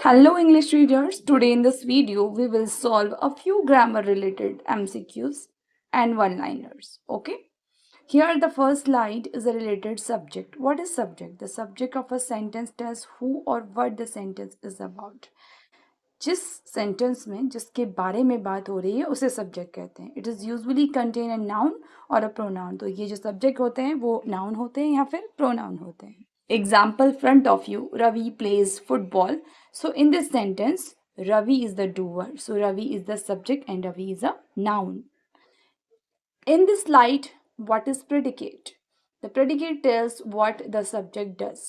Hello English readers, today in this video we will solve a few grammar related MCQs and one-liners. Okay. Here the first slide is a related subject. What is subject? The subject of a sentence tells who or what the sentence is about. जिस sentence में जिसके बारे में बात हो रही है उसे सब्जेक्ट कहते हैं. It is usually contain a noun और अ प्रोनाउन. तो ये जो सब्जेक्ट होते हैं वो नाउन होते हैं या फिर प्रोनाउन होते हैं. Example front of you, Ravi plays football. So in this sentence, Ravi is the doer. So Ravi is the subject and Ravi is a noun. In this slide, what is predicate? The predicate tells what the subject does.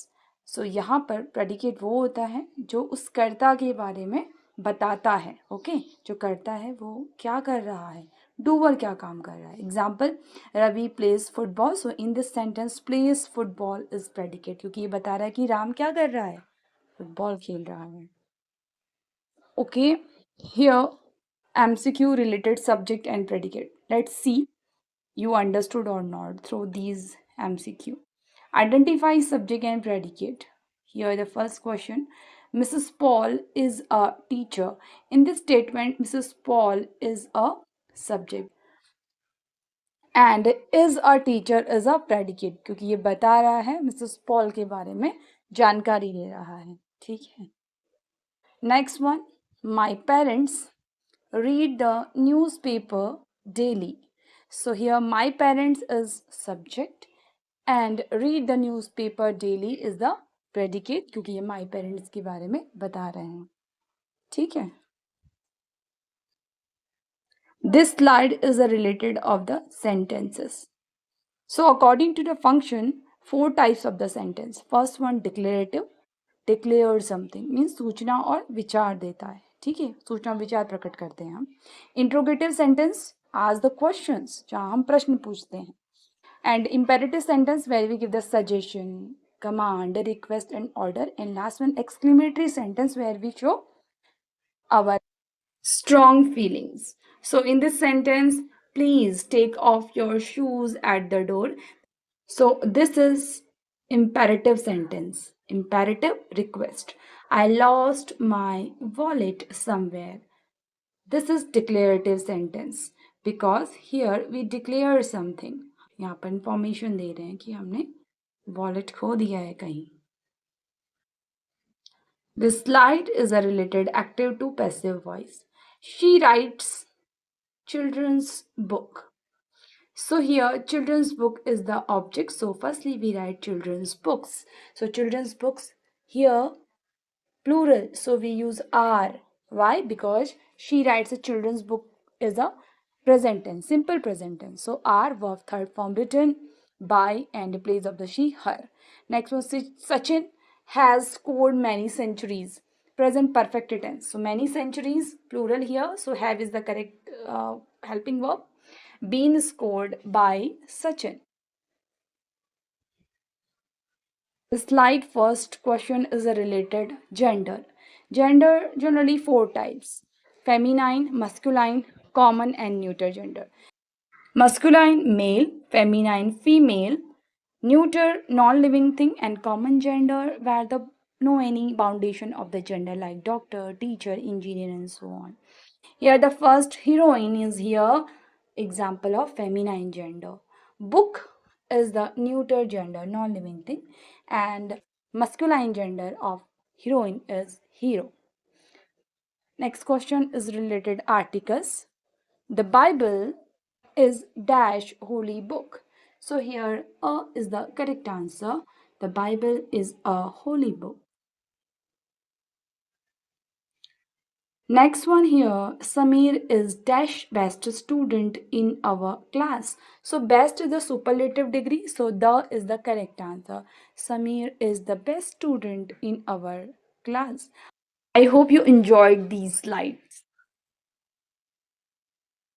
So यहाँ पर predicate वो होता है जो उस कर्ता के बारे में बताता है. ओके जो करता है वो क्या कर रहा है, डूवर क्या काम कर रहा है. Example Ravi plays football. So in this sentence plays football is predicate क्योंकि ये बता रहा है कि राम क्या कर रहा है, फुटबॉल खेल रहा है. Okay here MCQ related subject and predicate. Let's see you understood or not through these MCQ. Identify subject and predicate. Here the first question. Mrs. Paul is a teacher. In this statement, Mrs. Paul is a subject and is a teacher is a predicate क्योंकि ये बता रहा है Mrs. Paul के बारे में जानकारी ले रहा है. ठीक है. Next one. My parents read the newspaper daily. So here my parents is subject and read the newspaper daily is the predicate क्योंकि ये my parents के बारे में बता रहे हैं. ठीक है. This slide is a related of the sentences. So according to the function, 4 types of the sentence. First one declarative, declare something means सूचना और विचार देता है. ठीक है, सूचना विचार प्रकट करते हैं हम. Interrogative sentence ask the questions जहाँ हम प्रश्न पूछते हैं. And imperative sentence where we give the suggestion, command, request and order. And last one exclamatory sentence where we show our strong feelings. So in this sentence, please take off your shoes at the door. So this is imperative sentence. Imperative request. I lost my wallet somewhere. This is declarative sentence because here we declare something. यहाँ पर information दे रहे हैं कि हमने wallet खो दिया है कहीं. This slide is a related active to passive voice. She writes children's book. So here children's book is the object. So firstly we write children's books. So children's books here plural. So we use are. Why? Because she writes a children's book is a present tense, simple present tense. So are verb third form written by and place of the she, her. Next one, Sachin has scored many centuries. Present perfect tense. So many centuries plural here. So have is the correct helping verb. Been scored by Sachin. The slide first question is a related gender. Gender generally 4 types: feminine, masculine, common and neuter gender. Masculine male, feminine female, neuter non-living thing and common gender where the no any foundation of the gender like doctor, teacher, engineer and so on. Here the first heroine is here example of feminine gender. Book is the neuter gender non-living thing and masculine gender of heroine is hero. Next question is related articles. The Bible is dash holy book. So here a is the correct answer. The Bible is a holy book. Next one here, Samir is dash best student in our class. So best is the superlative degree. So the is the correct answer. Samir is the best student in our class. I hope you enjoyed these slides.